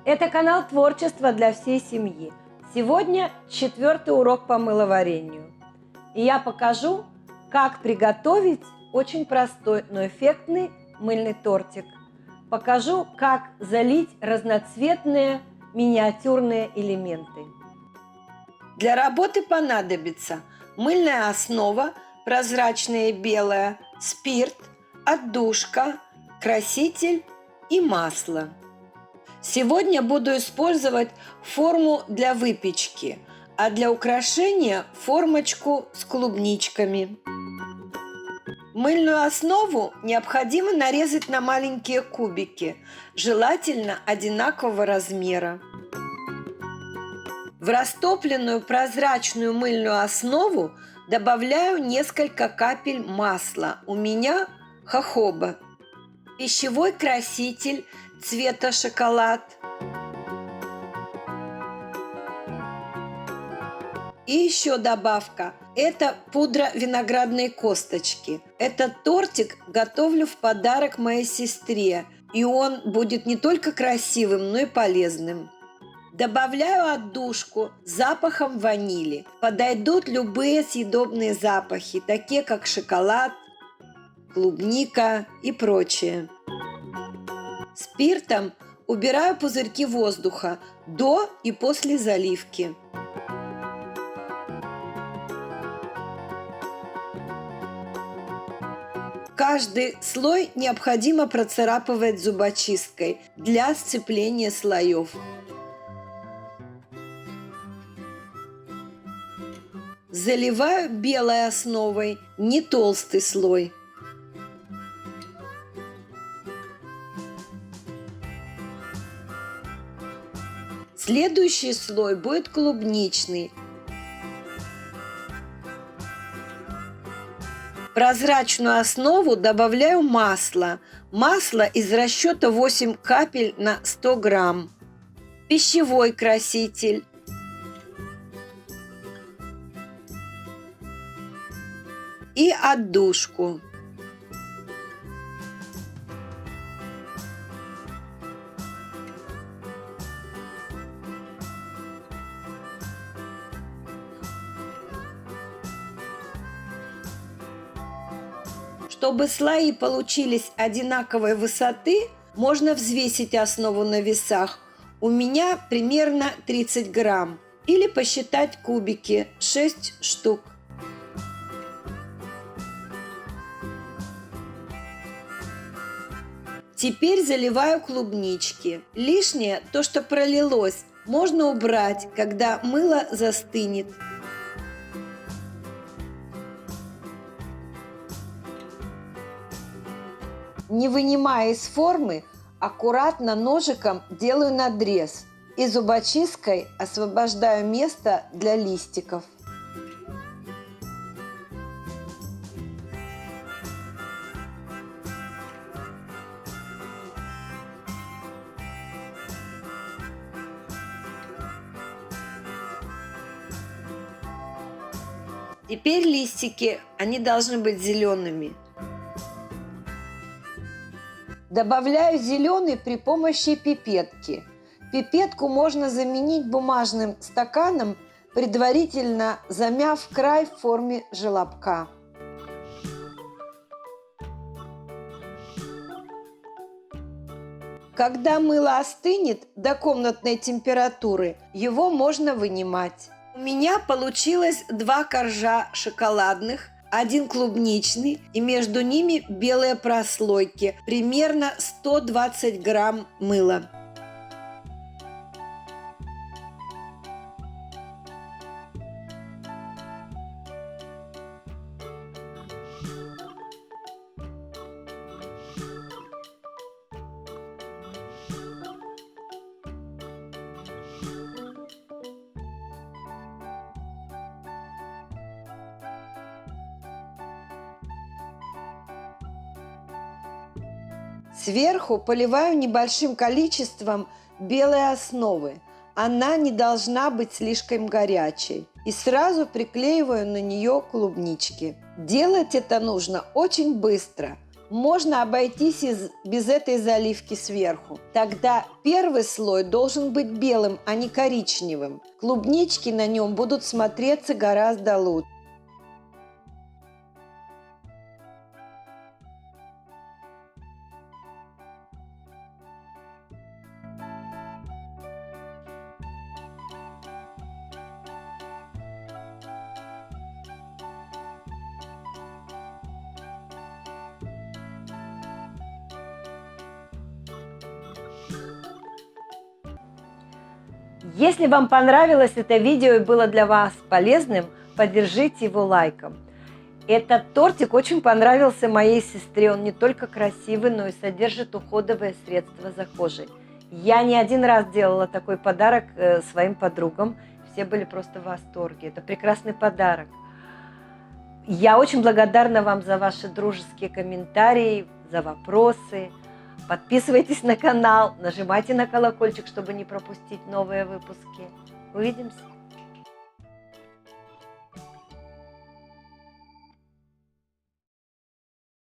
Это канал творчества для всей семьи. Сегодня 4-й урок по мыловарению. И я покажу, как приготовить очень простой, но эффектный мыльный тортик. Покажу, как залить разноцветные миниатюрные элементы. Для работы понадобится мыльная основа, прозрачная белая, спирт, отдушка, краситель и масло. Сегодня буду использовать форму для выпечки, а для украшения формочку с клубничками. Мыльную основу необходимо нарезать на маленькие кубики, желательно одинакового размера. В растопленную прозрачную мыльную основу добавляю несколько капель масла. У меня хохоба. Пищевой краситель цвета шоколад. И еще добавка. Это пудра виноградной косточки. Этот тортик готовлю в подарок моей сестре. И он будет не только красивым, но и полезным. Добавляю отдушку с запахом ванили. Подойдут любые съедобные запахи, такие как шоколад, клубника и прочее. Спиртом убираю пузырьки воздуха до и после заливки. Каждый слой необходимо процарапывать зубочисткой для сцепления слоев. Заливаю белой основой, не толстый слой. Следующий слой будет клубничный. В прозрачную основу добавляю масло. Масло из расчета 8 капель на 100 грамм. Пищевой краситель. И отдушку. Чтобы слои получились одинаковой высоты, можно взвесить основу на весах. У меня примерно 30 грамм. Или посчитать кубики, 6 штук. Теперь заливаю клубнички. Лишнее, то, что пролилось, можно убрать, когда мыло застынет. Не вынимая из формы, аккуратно ножиком делаю надрез и зубочисткой освобождаю место для листиков. Теперь листики, они должны быть зелеными. Добавляю зеленый при помощи пипетки. Пипетку можно заменить бумажным стаканом, предварительно замяв край в форме желобка. Когда мыло остынет до комнатной температуры, его можно вынимать. У меня получилось 2 коржа шоколадных, 1 клубничный и между ними белые прослойки, примерно 120 грамм мыла. Сверху поливаю небольшим количеством белой основы. Она не должна быть слишком горячей. И сразу приклеиваю на нее клубнички. Делать это нужно очень быстро. Можно обойтись без этой заливки сверху. Тогда первый слой должен быть белым, а не коричневым. Клубнички на нем будут смотреться гораздо лучше. Если вам понравилось это видео и было для вас полезным, поддержите его лайком. Этот тортик очень понравился моей сестре. Он не только красивый, но и содержит уходовые средства за кожей. Я не один раз делала такой подарок своим подругам. Все были просто в восторге. Это прекрасный подарок. Я очень благодарна вам за ваши дружеские комментарии, за вопросы. Подписывайтесь на канал, нажимайте на колокольчик, чтобы не пропустить новые выпуски. Увидимся!